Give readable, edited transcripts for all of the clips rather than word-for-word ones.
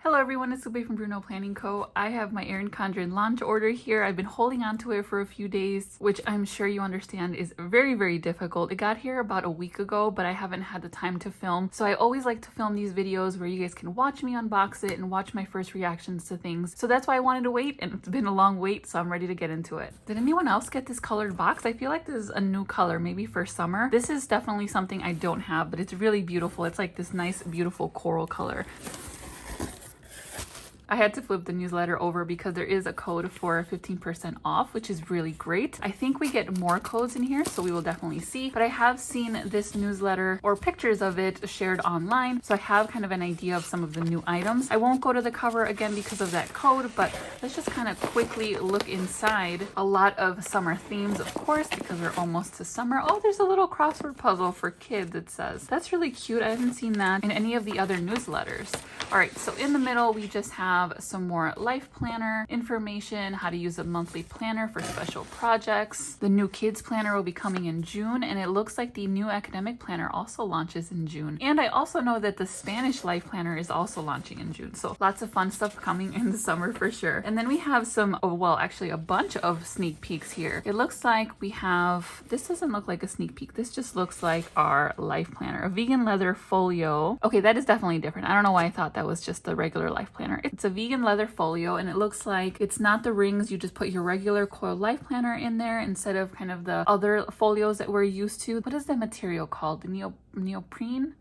Hello everyone, it's Lupe from Bruno Planning Co. I have my ERIN CONDREN launch order here. I've been holding on to it for a few days, which I'm sure you understand is very, very difficult. It got here about a week ago, but I haven't had the time to film. So I always like to film these videos where you guys can watch me unbox it and watch my first reactions to things. So that's why I wanted to wait, and it's been a long wait, so I'm ready to get into it. Did anyone else get this colored box? I feel like this is a new color, maybe for summer. This is definitely something I don't have, but it's really beautiful. It's like this nice, beautiful coral color. I had to flip the newsletter over because there is a code for 15% off, which is really great. I think we get more codes in here, so we will definitely see. But I have seen this newsletter or pictures of it shared online, so I have kind of an idea of some of the new items. I won't go to the cover again because of that code, but let's just kind of quickly look inside. A lot of summer themes, of course, because we're almost to summer. Oh, there's a little crossword puzzle for kids, it says. That's really cute. I haven't seen that in any of the other newsletters. All right, so in the middle, we just have some more LifePlanner information, how to use a monthly planner for special projects. The new kids planner will be coming in June, and it looks like the new academic planner also launches in June. And I also know that the Spanish Life Planner is also launching in June. So lots of fun stuff coming in the summer for sure. And then we have some, oh, well, actually a bunch of sneak peeks here. It looks like we have, this doesn't look like a sneak peek. This just looks like our Life Planner, a vegan leather folio. Okay, that is definitely different. I don't know why I thought that was just the regular Life Planner. It's a vegan leather folio, and it looks like it's not the rings. You just put your regular coil Life Planner in there instead of kind of the other folios that we're used to. What is that material called? The neoprene?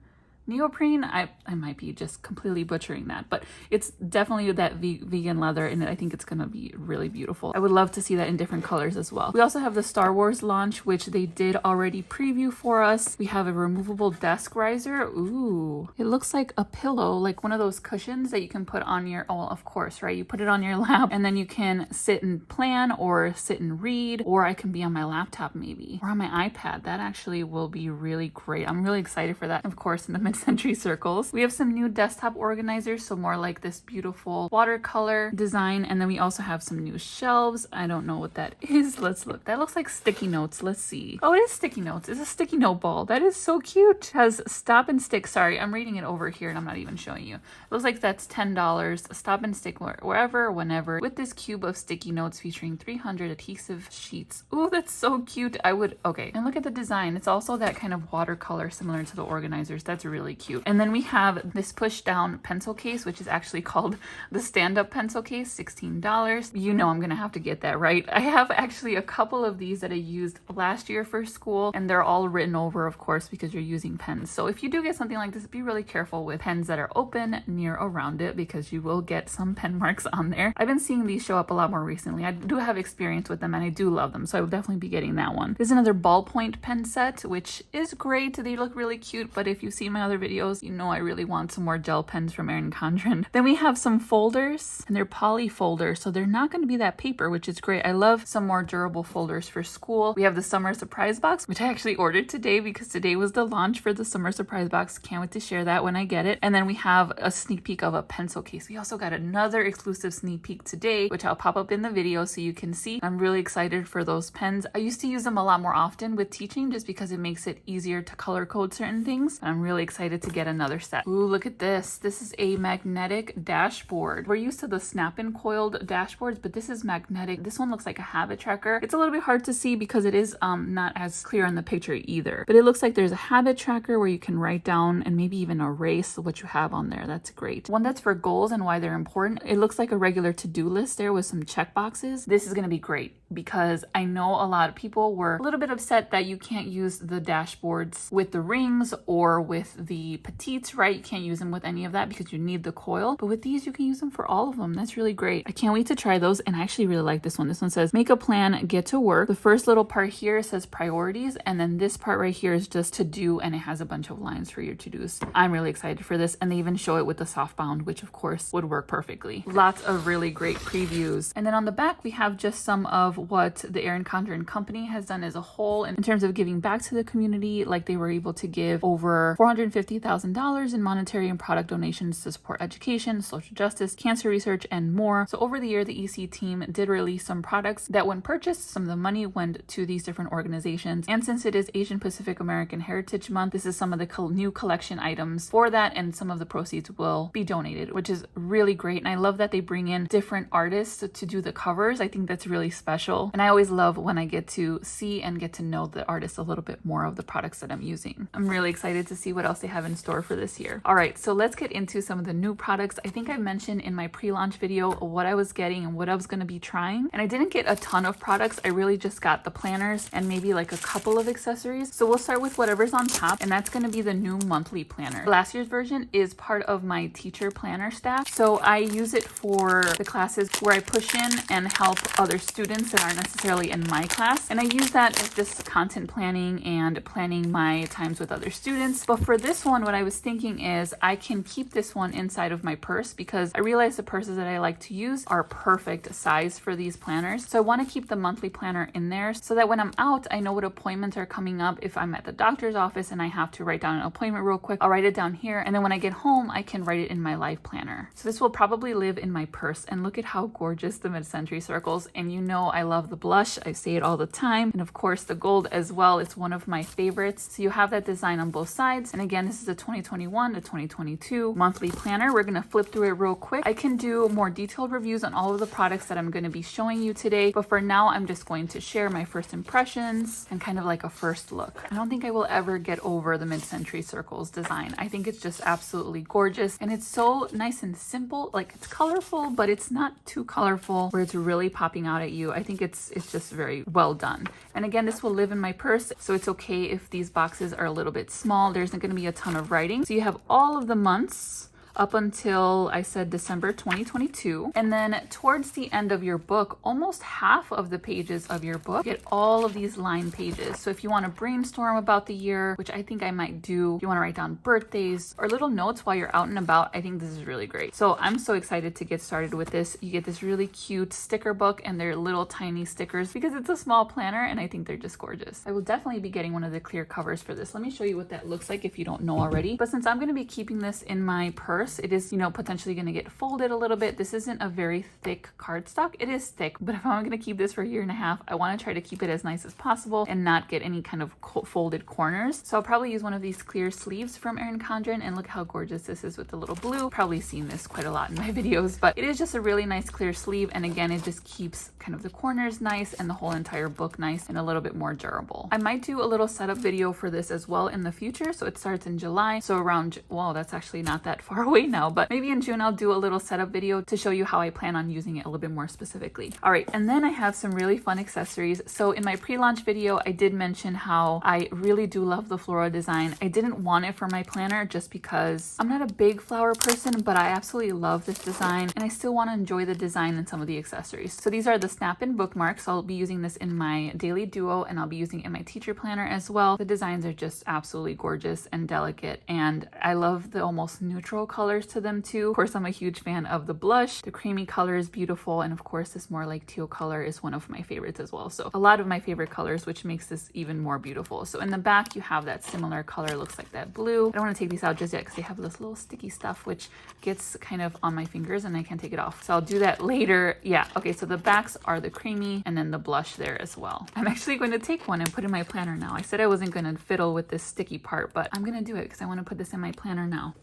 Neoprene? I might be just completely butchering that, but it's definitely that vegan leather, and I think it's gonna be really beautiful. I would love to see that in different colors as well. We also have the Star Wars launch, which they did already preview for us. We have a removable desk riser. Ooh, it looks like a pillow, like one of those cushions that you can put on your, oh, of course, right? You put it on your lap, and then you can sit and plan or sit and read, or I can be on my laptop maybe, or on my iPad. That actually will be really great. I'm really excited for that. Of course, in the mid-century circles. We have some new desktop organizers, so more like this beautiful watercolor design, and then we also have some new shelves. I don't know what that is. Let's look. That looks like sticky notes. Let's see. Oh, it is sticky notes. It's a sticky note ball. That is so cute. It has stop and stick. Sorry, I'm reading it over here and I'm not even showing you. It looks like that's $10. Stop and stick wherever, whenever, with this cube of sticky notes featuring 300 adhesive sheets. Ooh, that's so cute. I would, okay. And look at the design. It's also that kind of watercolor similar to the organizers. That's really cute. And then we have this push down pencil case, which is actually called the stand-up pencil case, $16. You know I'm gonna have to get that, right? I have actually a couple of these that I used last year for school, and they're all written over, of course, because you're using pens. So if you do get something like this, be really careful with pens that are open near around it, because you will get some pen marks on there. I've been seeing these show up a lot more recently. I do have experience with them and I do love them, so I will definitely be getting that one. There's another ballpoint pen set, which is great. They look really cute, but if you see my other videos, you know I really want some more gel pens from ERIN CONDREN. Then we have some folders, and they're poly folders, so they're not going to be that paper, which is great. I love some more durable folders for school. We have the summer surprise box, which I actually ordered today because today was the launch for the summer surprise box. Can't wait to share that when I get it. And then we have a sneak peek of a pencil case. We also got another exclusive sneak peek today, which I'll pop up in the video so you can see. I'm really excited for those pens. I used to use them a lot more often with teaching just because it makes it easier to color code certain things. I'm really excited to get another set. Ooh, look at this. This is a magnetic dashboard. We're used to the snap-in coiled dashboards, but this is magnetic. This one looks like a habit tracker. It's a little bit hard to see because it is not as clear in the picture either, but it looks like there's a habit tracker where you can write down and maybe even erase what you have on there. That's great. One that's for goals and why they're important. It looks like a regular to-do list there with some check boxes. This is going to be great because I know a lot of people were a little bit upset that you can't use the dashboards with the rings or with the petites, right? You can't use them with any of that because you need the coil, but with these you can use them for all of them. That's really great. I can't wait to try those, and I actually really like this one. This one says make a plan, get to work. The first little part here says priorities, and then this part right here is just to do, and it has a bunch of lines for your to-dos. I'm really excited for this, and they even show it with the soft bound, which of course would work perfectly. Lots of really great previews. And then on the back we have just some of what the ERIN CONDREN company has done as a whole in terms of giving back to the community. Like they were able to give over $450,000 in monetary and product donations to support education, social justice, cancer research, and more. So over the year, the EC team did release some products that when purchased, some of the money went to these different organizations. And since it is Asian Pacific American Heritage Month, this is some of the new collection items for that, and some of the proceeds will be donated, which is really great. And I love that they bring in different artists to do the covers. I think that's really special. And I always love when I get to see and get to know the artists a little bit more of the products that I'm using. I'm really excited to see what else they have in store for this year. All right, so let's get into some of the new products. I think I mentioned in my pre-launch video what I was getting and what I was going to be trying. And I didn't get a ton of products. I really just got the planners and maybe like a couple of accessories. So we'll start with whatever's on top, and that's going to be the new monthly planner. Last year's version is part of my teacher planner stack. So I use it for the classes where I push in and help other students that aren't necessarily in my class. And I use that as just content planning and planning my times with other students. But for this one, what I was thinking is I can keep this one inside of my purse, because I realize the purses that I like to use are perfect size for these planners. So I want to keep the monthly planner in there so that when I'm out, I know what appointments are coming up. If I'm at the doctor's office and I have to write down an appointment real quick, I'll write it down here. And then when I get home, I can write it in my LifePlanner. So this will probably live in my purse. And look at how gorgeous the mid-century circles. And you know I love the blush. I say it all the time. And of course the gold as well. It's one of my favorites. So you have that design on both sides. And again, this is a 2021 to 2022 monthly planner. We're going to flip through it real quick. I can do more detailed reviews on all of the products that I'm going to be showing you today. But for now, I'm just going to share my first impressions and kind of like a first look. I don't think I will ever get over the mid-century circles design. I think it's just absolutely gorgeous. And it's so nice and simple. Like it's colorful, but it's not too colorful where it's really popping out at you. I think it's just very well done. And again, this will live in my purse. So it's okay if these boxes are a little bit small. There's not going to be a ton of writing. So you have all of the months up until I said December 2022. And then towards the end of your book, almost half of the pages of your book get all of these line pages. So if you want to brainstorm about the year, which I think I might do, if you want to write down birthdays or little notes while you're out and about, I think this is really great. So I'm so excited to get started with this. You get this really cute sticker book, and they're little tiny stickers because it's a small planner, and I think they're just gorgeous. I will definitely be getting one of the clear covers for this. Let me show you what that looks like if you don't know already. But since I'm going to be keeping this in my purse, it is, potentially going to get folded a little bit. This isn't a very thick cardstock. It is thick, but if I'm going to keep this for a year and a half, I want to try to keep it as nice as possible and not get any kind of folded corners. So I'll probably use one of these clear sleeves from ERIN CONDREN, and look how gorgeous this is with the little blue. Probably seen this quite a lot in my videos, but it is just a really nice clear sleeve. And again, it just keeps kind of the corners nice and the whole entire book nice and a little bit more durable. I might do a little setup video for this as well in the future. So it starts in July. So around, well, that's actually not that far away now, but maybe in June I'll do a little setup video to show you how I plan on using it a little bit more specifically. All right, and then I have some really fun accessories. So in my pre-launch video, I did mention how I really do love the flora design. I didn't want it for my planner just because I'm not a big flower person, but I absolutely love this design, and I still want to enjoy the design and some of the accessories. So these are the snap-in bookmarks. I'll be using this in my daily duo, and I'll be using it in my teacher planner as well. The designs are just absolutely gorgeous and delicate, and I love the almost neutral colors to them too. Of course, I'm a huge fan of the blush. The creamy color is beautiful, and of course this more like teal color is one of my favorites as well. So a lot of my favorite colors, which makes this even more beautiful. So in the back you have that similar color, looks like that blue. I don't want to take these out just yet because they have this little sticky stuff which gets kind of on my fingers and I can't take it off. So I'll do that later. Yeah, okay, so the backs are the creamy and then the blush there as well. I'm actually going to take one and put in my planner now. I said I wasn't going to fiddle with this sticky part, but I'm going to do it because I want to put this in my planner now.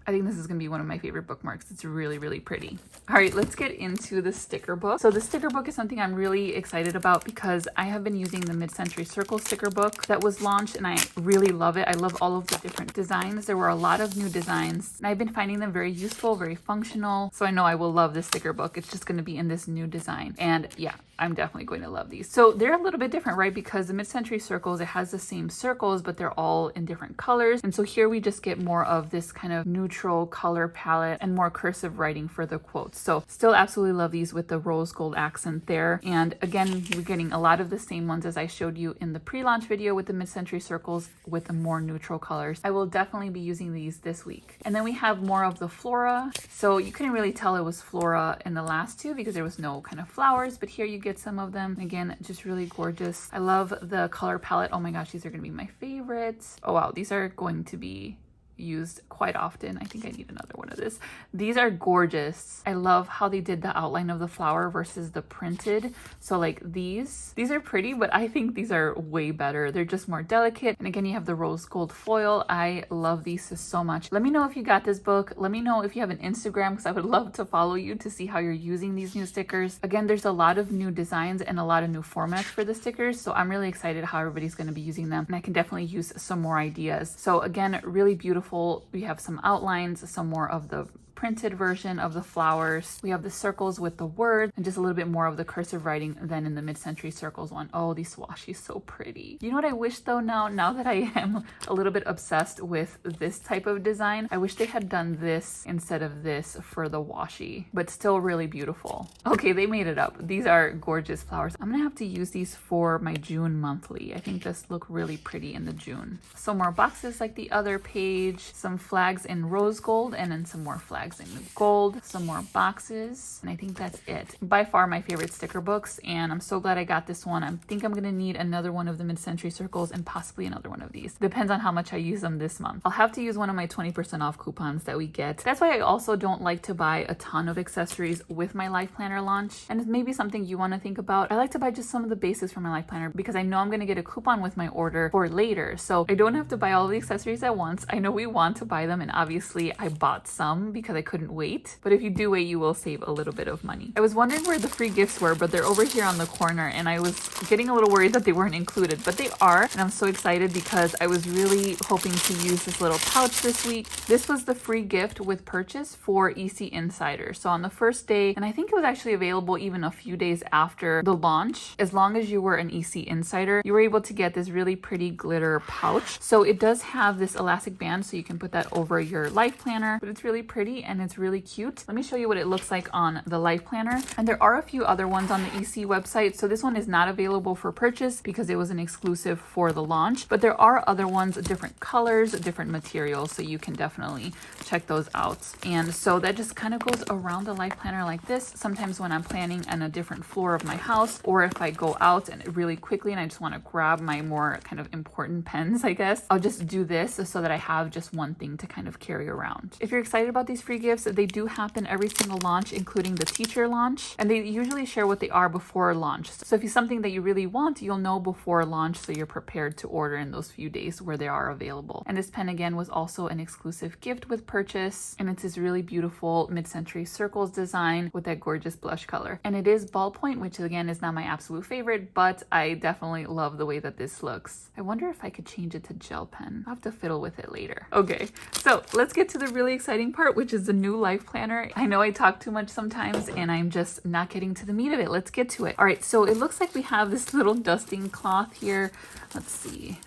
I think this is going to be one of my favorite bookmarks. It's really, really pretty. All right, let's get into the sticker book. So the sticker book is something I'm really excited about because I have been using the Mid-Century Circle sticker book that was launched, and I really love it. I love all of the different designs. There were a lot of new designs, and I've been finding them very useful, very functional. So I know I will love this sticker book. It's just going to be in this new design. And yeah, I'm definitely going to love these. So they're a little bit different, right? Because the Mid-Century Circles, it has the same circles, but they're all in different colors. And so here we just get more of this kind of neutral neutral color palette and more cursive writing for the quotes. So still absolutely love these with the rose gold accent there. And again, you're getting a lot of the same ones as I showed you in the pre-launch video with the mid-century circles with the more neutral colors. I will definitely be using these this week. And then we have more of the flora. So you couldn't really tell it was flora in the last two because there was no kind of flowers, but here you get some of them. Again, just really gorgeous. I love the color palette. Oh my gosh, these are gonna be my favorites. Oh wow, these are going to be used quite often. I think I need another one of this. These are gorgeous. I love how they did the outline of the flower versus the printed. So like these are pretty, but I think these are way better. They're just more delicate. And again, you have the rose gold foil. I love these so much. Let me know if you got this book. Let me know if you have an Instagram because I would love to follow you to see how you're using these new stickers. Again, there's a lot of new designs and a lot of new formats for the stickers. So I'm really excited how everybody's going to be using them. And I can definitely use some more ideas. So again, really beautiful. We have some outlines, some more of the printed version of the flowers. We have the circles with the words and just a little bit more of the cursive writing than in the mid-century circles one. Oh, these washi, so pretty. You know what I wish though now that I am a little bit obsessed with this type of design, I wish they had done this instead of this for the washi, but still really beautiful. Okay, they made it up. These are gorgeous flowers. I'm gonna have to use these for my June monthly. I think this look really pretty in the June. Some more boxes like the other page, some flags in rose gold, and then some more flags in gold, some more boxes, and I think that's it. By far my favorite sticker books, and I'm so glad I got this one. I think I'm gonna need another one of the mid-century circles and possibly another one of these. Depends on how much I use them this month. I'll have to use one of my 20% off coupons that we get. That's why I also don't like to buy a ton of accessories with my Life Planner launch, and it's maybe something you want to think about. I like to buy just some of the basics for my Life Planner because I know I'm gonna get a coupon with my order for later, so I don't have to buy all the accessories at once. I know we want to buy them, and obviously I bought some because I couldn't wait, but if you do wait, you will save a little bit of money. I was wondering where the free gifts were, but they're over here on the corner, and I was getting a little worried that they weren't included, but they are, and I'm so excited because I was really hoping to use this little pouch this week. This was the free gift with purchase for EC Insider. So on the first day, and I think it was actually available even a few days after the launch, as long as you were an EC Insider, you were able to get this really pretty glitter pouch. So it does have this elastic band, so you can put that over your Life Planner, but it's really pretty and it's really cute. Let me show you what it looks like on the Life Planner. And there are a few other ones on the EC website. So this one is not available for purchase because it was an exclusive for the launch, but there are other ones, different colors, different materials. So you can definitely check those out. And so that just kind of goes around the Life Planner like this. Sometimes when I'm planning on a different floor of my house, or if I go out and really quickly and I just want to grab my more kind of important pens, I guess, I'll just do this so that I have just one thing to kind of carry around. If you're excited about these free gifts, they do happen every single launch, including the teacher launch, and they usually share what they are before launch. So if it's something that you really want, you'll know before launch, so you're prepared to order in those few days where they are available. And this pen again was also an exclusive gift with purchase, and it's this really beautiful mid-century circles design with that gorgeous blush color. And it is ballpoint, which again is not my absolute favorite, but I definitely love the way that this looks. I wonder if I could change it to gel pen. I'll have to fiddle with it later. Okay, so let's get to the really exciting part, which is the new Life Planner. I know I talk too much sometimes and I'm just not getting to the meat of it. Let's get to it. All right, so it looks like we have this little dusting cloth here. Let's see.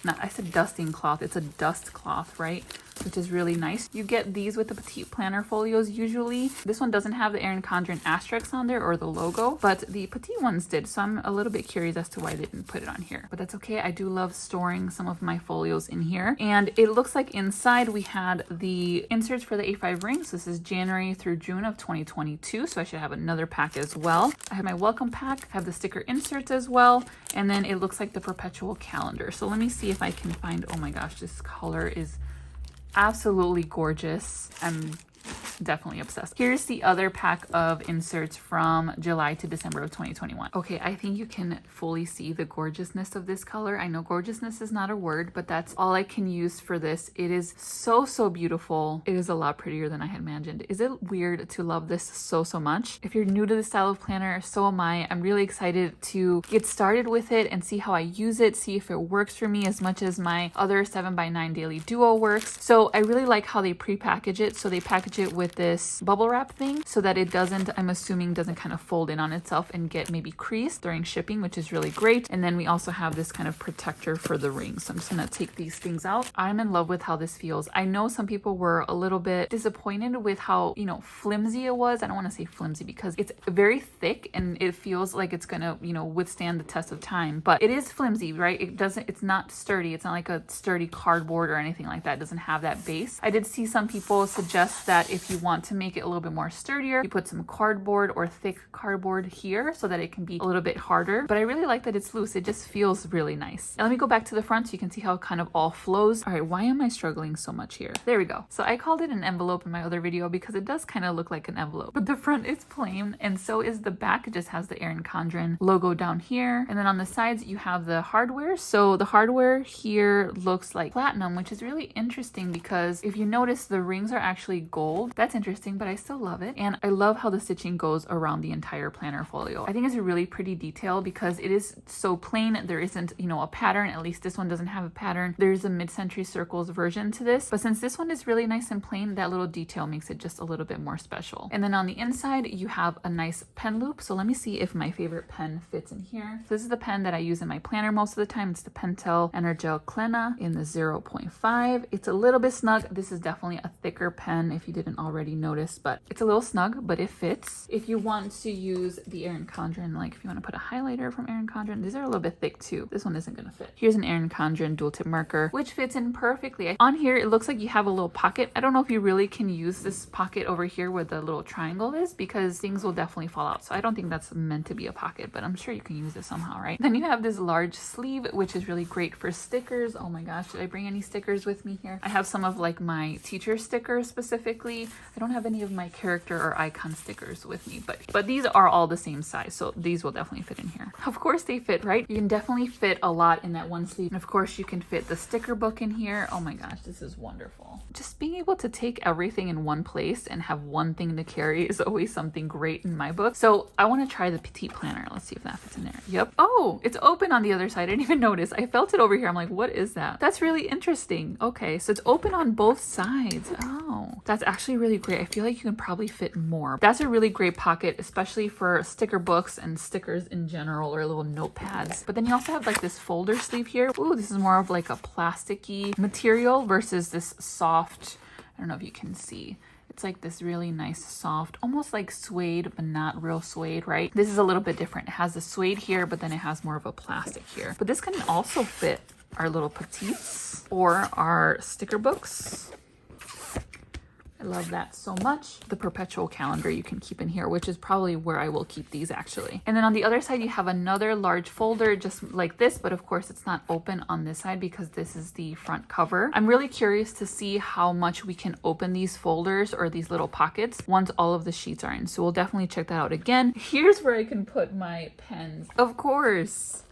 I said dusting cloth. It's a dust cloth, right? Which is really nice. You get these with the petite planner folios usually. This one doesn't have the ERIN CONDREN asterisk on there or the logo, but the petite ones did. So I'm a little bit curious as to why they didn't put it on here, but that's okay. I do love storing some of my folios in here. And it looks like inside we had the inserts for the A5 rings. This is January through June of 2022. So I should have another pack as well. I have my welcome pack, I have the sticker inserts as well. And then it looks like the perpetual calendar. So let me see if I can find, oh my gosh, this color is absolutely gorgeous. I'm definitely obsessed. Here's the other pack of inserts from July to December of 2021. Okay, I think you can fully see the gorgeousness of this color. I know gorgeousness is not a word, but that's all I can use for this. It is so beautiful. It is a lot prettier than I had imagined. Is it weird to love this so much? If you're new to the style of planner, so am I. I'm really excited to get started with it and see how I use it, see if it works for me as much as my other 7x9 Daily Duo works. So I really like how they pre-package it. So they package it with with this bubble wrap thing so that it doesn't, I'm assuming, doesn't kind of fold in on itself and get maybe creased during shipping, which is really great. And then we also have this kind of protector for the rings. So I'm just gonna take these things out. I'm in love with how this feels. I know some people were a little bit disappointed with how, you know, flimsy it was. I don't want to say flimsy because it's very thick and it feels like it's gonna, you know, withstand the test of time, but it is flimsy, right? It's not sturdy. It's not like a sturdy cardboard or anything like that. It doesn't have that base. I did see some people suggest that if you want to make it a little bit more sturdier, you put some cardboard or thick cardboard here so that it can be a little bit harder, but I really like that it's loose. It just feels really nice. Now let me go back to the front so you can see how it kind of all flows. All right, why am I struggling so much here? There we go. So I called it an envelope in my other video because it does kind of look like an envelope, but the front is plain and so is the back. It just has the ERIN CONDREN logo down here, and then on the sides you have the hardware. So the hardware here looks like platinum, which is really interesting because if you notice, the rings are actually gold. That's interesting, but I still love it. And I love how the stitching goes around the entire planner folio. I think it's a really pretty detail because it is so plain. There isn't, you know, a pattern. At least this one doesn't have a pattern. There's a mid-century circles version to this, but since this one is really nice and plain, that little detail makes it just a little bit more special. And then on the inside, you have a nice pen loop. So let me see if my favorite pen fits in here. So this is the pen that I use in my planner most of the time. It's the Pentel Energel Clena in the 0.5. It's a little bit snug. This is definitely a thicker pen if you didn't already notice, but it's a little snug, but it fits. If you want to use the ERIN CONDREN, like if you want to put a highlighter from ERIN CONDREN, these are a little bit thick too. This one isn't going to fit. Here's an ERIN CONDREN dual tip marker, which fits in perfectly. On here, it looks like you have a little pocket. I don't know if you really can use this pocket over here where the little triangle is because things will definitely fall out. So I don't think that's meant to be a pocket, but I'm sure you can use it somehow, right? Then you have this large sleeve, which is really great for stickers. Oh my gosh, did I bring any stickers with me here? I have some of like my teacher stickers specifically. I don't have any of my character or icon stickers with me, but these are all the same size, so these will definitely fit in here. Of course they fit, right? You can definitely fit a lot in that one sleeve. And of course you can fit the sticker book in here. Oh my gosh, this is wonderful. Just being able to take everything in one place and have one thing to carry is always something great in my book. So I want to try the petite planner. Let's see if that fits in there. Yep. Oh, it's open on the other side. I didn't even notice. I felt it over here. I'm like, what is that? That's really interesting. Okay, so it's open on both sides. Oh, that's actually really great. I feel like you can probably fit more. That's a really great pocket, especially for sticker books and stickers in general or little notepads. But then you also have like this folder sleeve here. Ooh, this is more of like a plasticky material versus this soft, I don't know if you can see. It's like this really nice soft, almost like suede, but not real suede, right? This is a little bit different. It has the suede here, but then it has more of a plastic here. But this can also fit our little petites or our sticker books. I love that so much. The perpetual calendar you can keep in here, which is probably where I will keep these actually. And then on the other side, you have another large folder just like this, but of course it's not open on this side because this is the front cover. I'm really curious to see how much we can open these folders or these little pockets once all of the sheets are in. So we'll definitely check that out again. Here's where I can put my pens. Of course.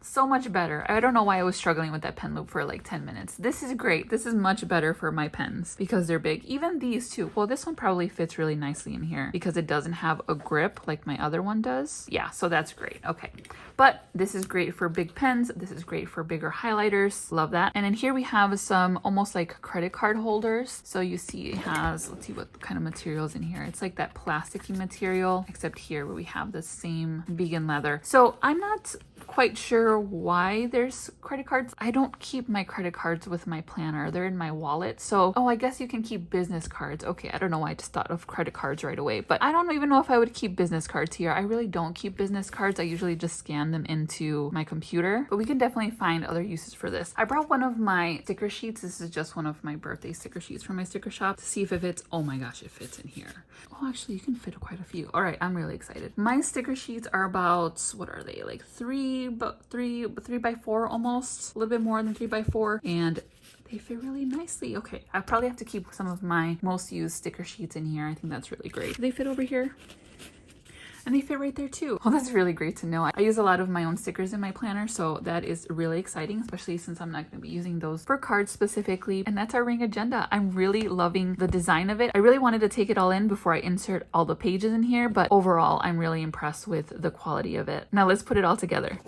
So much better. I don't know why I was struggling with that pen loop for like 10 minutes. This is great. This is much better for my pens because they're big. Even these too. Well, this one probably fits really nicely in here because it doesn't have a grip like my other one does. Yeah, so that's great. Okay. But this is great for big pens. This is great for bigger highlighters. Love that. And then here we have some almost like credit card holders. So you see it has, let's see what kind of materials in here. It's like that plasticky material, except here where we have the same vegan leather. So I'm not quite sure why there's credit cards. I don't keep my credit cards with my planner. They're in my wallet. So, oh, I guess you can keep business cards. Okay, I don't know why I just thought of credit cards right away, but I don't even know if I would keep business cards here. I really don't keep business cards. I usually just scan them into my computer, but we can definitely find other uses for this. I brought one of my sticker sheets. This is just one of my birthday sticker sheets from my sticker shop to see if it fits. Oh my gosh, it fits in here. Oh, actually you can fit quite a few. All right, I'm really excited. My sticker sheets are about, what are they? Like three by 4 almost, a little bit more than 3 by 4, and they fit really nicely. Okay, I probably have to keep some of my most used sticker sheets in here. I think that's really great. They fit over here. And they fit right there too. Oh, that's really great to know. I use a lot of my own stickers in my planner, so that is really exciting, especially since I'm not going to be using those for cards specifically. And that's our ring agenda. I'm really loving the design of it. I really wanted to take it all in before I insert all the pages in here, but overall, I'm really impressed with the quality of it. Now let's put it all together.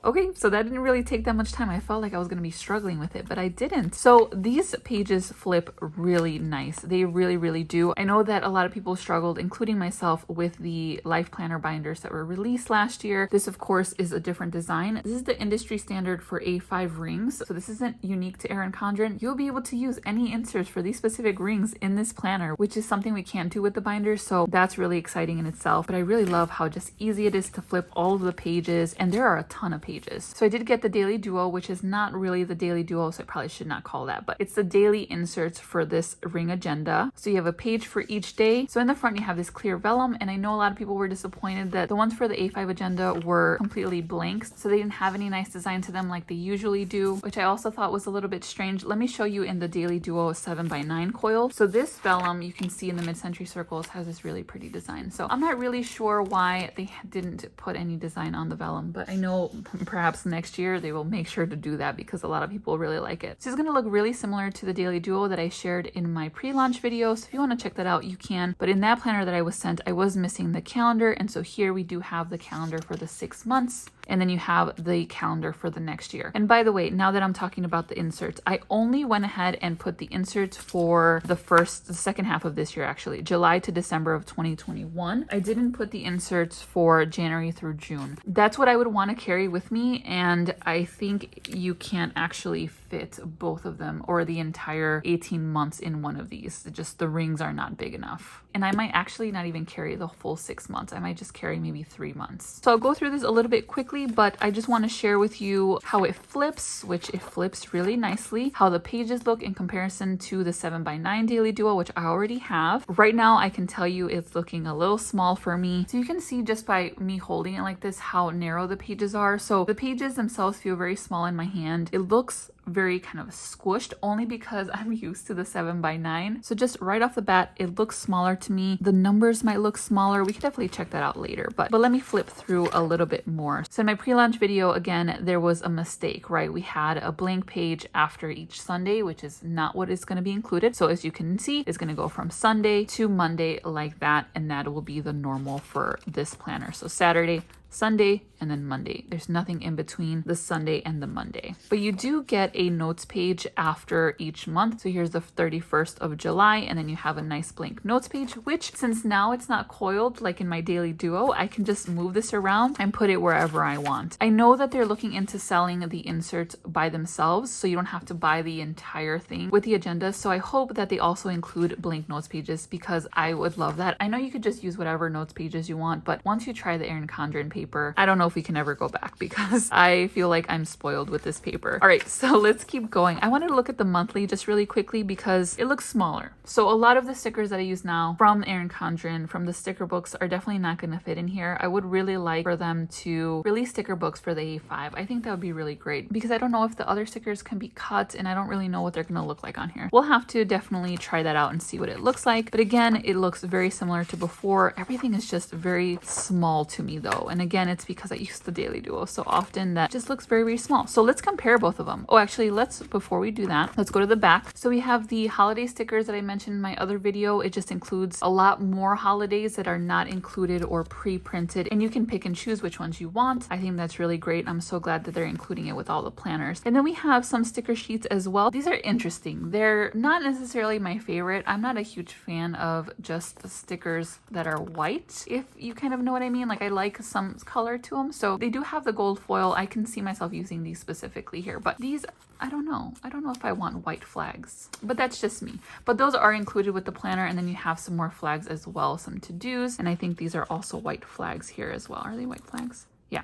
Okay, so that didn't really take that much time. I felt like I was going to be struggling with it, but I didn't. So these pages flip really nice. They really, really do. I know that a lot of people struggled, including myself, with the LifePlanner binders that were released last year. This, of course, is a different design. This is the industry standard for A5 rings. So this isn't unique to ERIN CONDREN. You'll be able to use any inserts for these specific rings in this planner, which is something we can't do with the binders. So that's really exciting in itself. But I really love how just easy it is to flip all of the pages, and there are a ton of pages. So I did get the Daily Duo, which is not really the Daily Duo, so I probably should not call that, but it's the daily inserts for this ring agenda. So you have a page for each day. So in the front, you have this clear vellum, and I know a lot of people were disappointed that the ones for the A5 agenda were completely blank, so they didn't have any nice design to them like they usually do, which I also thought was a little bit strange. Let me show you in the Daily Duo 7x9 coil. So this vellum, you can see in the mid-century circles, has this really pretty design. So I'm not really sure why they didn't put any design on the vellum, but I know perhaps next year they will make sure to do that because a lot of people really like it. So it's going to look really similar to the Daily Duo that I shared in my pre-launch video. So if you want to check that out, you can. But in that planner that I was sent, I was missing the calendar. And so here we do have the calendar for the 6 months. And then you have the calendar for the next year. And by the way, now that I'm talking about the inserts, I only went ahead and put the inserts for the second half of this year, actually, July to December of 2021. I didn't put the inserts for January through June. That's what I would want to carry with me. And I think you can't actually fit both of them or the entire 18 months in one of these. Just the rings are not big enough. And I might actually not even carry the full 6 months. I might just carry maybe 3 months. So I'll go through this a little bit quickly, but I just want to share with you how it flips, which it flips really nicely, how the pages look in comparison to the 7x9 Daily Duo, which I already have. Right now, I can tell you it's looking a little small for me. So you can see just by me holding it like this, how narrow the pages are. So the pages themselves feel very small in my hand. It looks very kind of squished only because I'm used to the 7x9. So just right off the bat, it looks smaller to me. The numbers might look smaller. We could definitely check that out later, but let me flip through a little bit more. So in my pre-launch video, again, there was a mistake, right? We had a blank page after each Sunday, which is not what is going to be included. So as you can see, it's going to go from Sunday to Monday like that. And that will be the normal for this planner. So Saturday, Sunday, and then Monday. There's nothing in between the Sunday and the Monday. But you do get a notes page after each month. So here's the 31st of July, and then you have a nice blank notes page, which since now it's not coiled like in my Daily Duo, I can just move this around and put it wherever I want. I know that they're looking into selling the inserts by themselves, so you don't have to buy the entire thing with the agenda. So I hope that they also include blank notes pages because I would love that. I know you could just use whatever notes pages you want, but once you try the ERIN CONDREN paper, I don't know if we can ever go back because I feel like I'm spoiled with this paper. All right, so let's keep going. I wanted to look at the monthly just really quickly because it looks smaller. So a lot of the stickers that I use now from ERIN CONDREN, from the sticker books, are definitely not going to fit in here. I would really like for them to release sticker books for the A5. I think that would be really great because I don't know if the other stickers can be cut and I don't really know what they're going to look like on here. We'll have to definitely try that out and see what it looks like. But again, it looks very similar to before. Everything is just very small to me though. And again, it's because I used the Daily Duo so often that just looks very, very small. So let's compare both of them. Oh, actually, before we do that, let's go to the back. So we have the holiday stickers that I mentioned in my other video. It just includes a lot more holidays that are not included or pre-printed, and you can pick and choose which ones you want. I think that's really great. I'm so glad that they're including it with all the planners. And then we have some sticker sheets as well. These are interesting. They're not necessarily my favorite. I'm not a huge fan of just the stickers that are white, if you kind of know what I mean. Like I like some color to them. So they do have the gold foil. I can see myself using these specifically here, but these, I don't know if I want white flags, but that's just me. But those are included with the planner, and then you have some more flags as well, some to-dos, and I think these are also white flags here as well. Are they white flags? Yeah.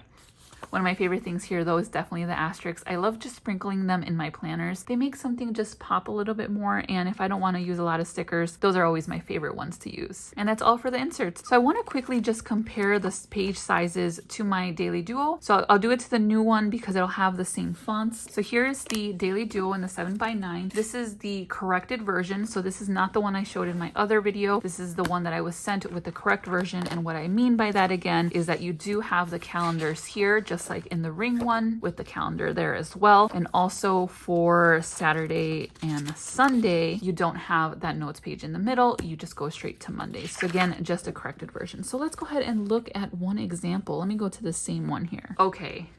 One of my favorite things here though is definitely the asterisks. I love just sprinkling them in my planners. They make something just pop a little bit more, and if I don't want to use a lot of stickers, those are always my favorite ones to use. And that's all for the inserts. So I want to quickly just compare the page sizes to my Daily Duo. So I'll do it to the new one because it'll have the same fonts. So here's the Daily Duo in the 7x9. This is the corrected version. So this is not the one I showed in my other video. This is the one that I was sent with the correct version. And what I mean by that again is that you do have the calendars here, just like in the ring one with the calendar there as well. And also for Saturday and Sunday, you don't have that notes page in the middle. You just go straight to Monday. So again, just a corrected version. So let's go ahead and look at one example. Let me go to the same one here. Okay,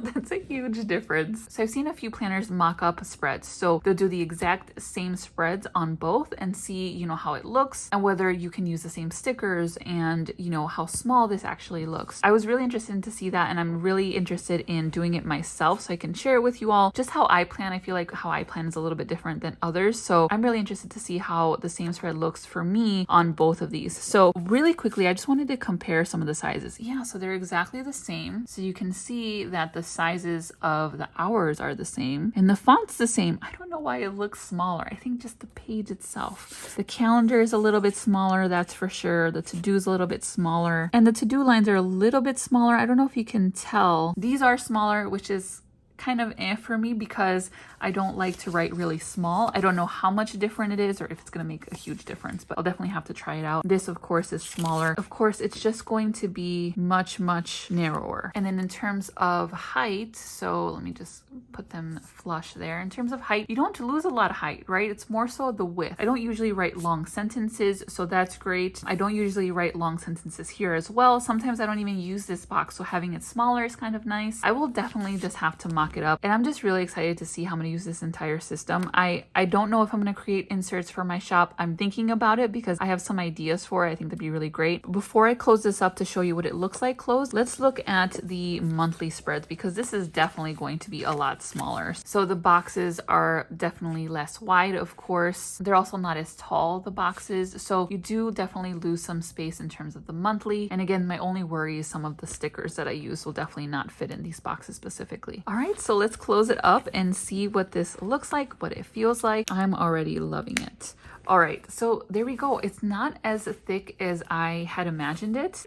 that's a huge difference. So I've seen a few planners mock up spreads. So they'll do the exact same spreads on both and see, you know, how it looks and whether you can use the same stickers and, you know, how small this actually looks. I was really interested to see that, and I'm really interested in doing it myself so I can share it with you all. Just how I plan. I feel like how I plan is a little bit different than others. So I'm really interested to see how the same spread looks for me on both of these. So really quickly, I just wanted to compare some of the sizes. Yeah, so they're exactly the same. So you can see that the sizes of the hours are the same and the font's the same. I don't know why it looks smaller. I think just the page itself. The calendar is a little bit smaller, that's for sure. The to-do is a little bit smaller and the to-do lines are a little bit smaller. I don't know if you can tell. These are smaller, which is kind of for me because I don't like to write really small. I don't know how much different it is or if it's going to make a huge difference, but I'll definitely have to try it out. This, of course, is smaller. Of course, it's just going to be much, much narrower. And then in terms of height, so let me just put them flush there. In terms of height, you don't lose a lot of height, right? It's more so the width. I don't usually write long sentences, so that's great. I don't usually write long sentences here as well. Sometimes I don't even use this box, so having it smaller is kind of nice. I will definitely just have to mock it up, and I'm just really excited to see how I'm going to use this entire system. I don't know if I'm going to create inserts for my shop. I'm thinking about it because I have some ideas for it. I think that'd be really great. Before I close this up to show you what it looks like closed, let's look at the monthly spreads because this is definitely going to be a lot smaller. So the boxes are definitely less wide, of course. They're also not as tall, the boxes. So you do definitely lose some space in terms of the monthly. And again, my only worry is some of the stickers that I use will definitely not fit in these boxes specifically. All right, so let's close it up and see what this looks like, what it feels like. I'm already loving it. All right, so there we go. It's not as thick as I had imagined it.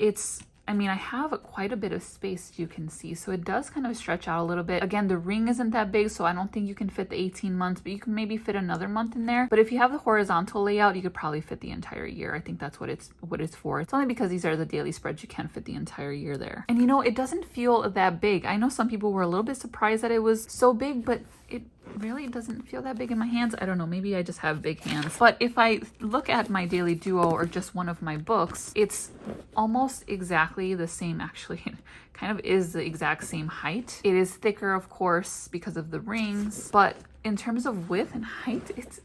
I mean, I have quite a bit of space, you can see, so it does kind of stretch out a little bit. Again, the ring isn't that big, so I don't think you can fit the 18 months, but you can maybe fit another month in there. But if you have the horizontal layout, you could probably fit the entire year. I think that's what it's for. It's only because these are the daily spreads, you can't fit the entire year there. And you know, it doesn't feel that big. I know some people were a little bit surprised that it was so big, but it really doesn't feel that big in my hands. I don't know, maybe I just have big hands. But if I look at my daily duo or just one of my books, it's almost exactly the same. Actually, it kind of is the exact same height. It is thicker, of course, because of the rings, but in terms of width and height, it's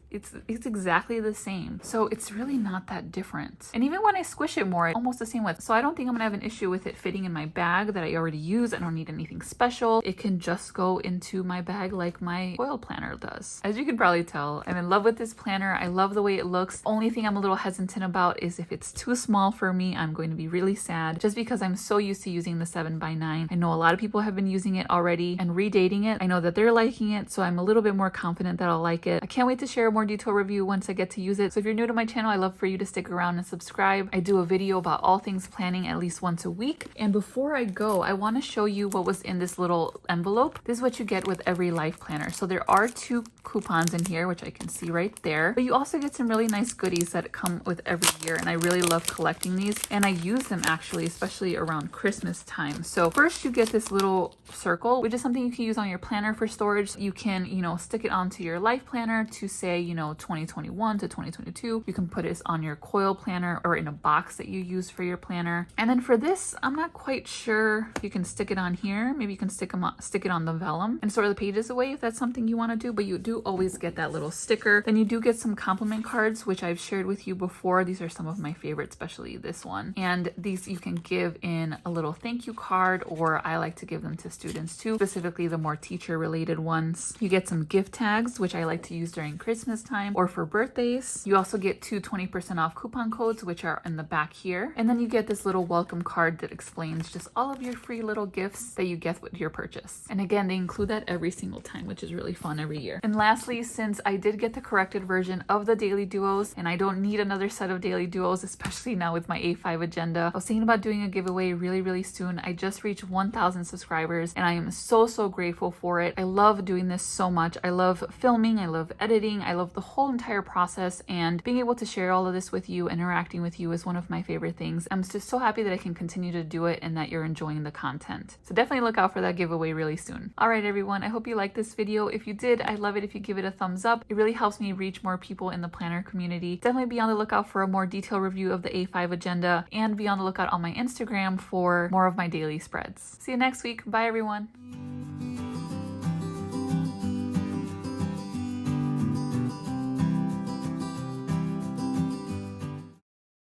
exactly the same. So it's really not that different. And even when I squish it more, it's almost the same width. So I don't think I'm gonna have an issue with it fitting in my bag that I already use. I don't need anything special. It can just go into my bag like my foil planner does. As you can probably tell, I'm in love with this planner. I love the way it looks. Only thing I'm a little hesitant about is if it's too small for me, I'm going to be really sad just because I'm so used to using the 7x9. I know a lot of people have been using it already and redating it. I know that they're liking it, so I'm a little bit more confident that I'll like it. I can't wait to share a more detailed review once I get to use it. So if you're new to my channel, I love for you to stick around and subscribe. I do a video about all things planning at least once a week. And before I go, I want to show you what was in this little envelope. This is what you get with every life planner. So there are 2 coupons in here, which I can see right there. But you also get some really nice goodies that come with every year. And I really love collecting these. And I use them actually, especially around Christmas time. So first you get this little circle, which is something you can use on your planner for storage. You can, you know, stick it onto your life planner to say, you know, 2021 to 2022. You can put it on your coil planner or in a box that you use for your planner. And then for this, I'm not quite sure if you can stick it on here. Maybe you can stick it on the vellum and store the pages away if that's something you want to do, but you do always get that little sticker. Then you do get some compliment cards, which I've shared with you before. These are some of my favorites, especially this one. And these you can give in a little thank you card, or I like to give them to students too, specifically the more teacher related ones. You get some gift tags, which I like to use during Christmas time or for birthdays. You also get 2 20% off coupon codes, which are in the back here. And then you get this little welcome card that explains just all of your free little gifts that you get with your purchase. And again, they include that every single time, which is really fun every year. And lastly, since I did get the corrected version of the daily duos and I don't need another set of daily duos, especially now with my A5 agenda, I was thinking about doing a giveaway really soon. I just reached 1,000 subscribers and I am so grateful for it. I love doing this so much. I love filming. I love editing. I love of the whole entire process, and being able to share all of this with you, interacting with you, is one of my favorite things. I'm just so happy that I can continue to do it and that you're enjoying the content. So definitely look out for that giveaway really soon. All right, everyone, I hope you liked this video. If you did, I'd love it if you give it a thumbs up. It really helps me reach more people in the planner community. Definitely be on the lookout for a more detailed review of the A5 agenda, and be on the lookout on my Instagram for more of my daily spreads. See you next week. Bye, everyone.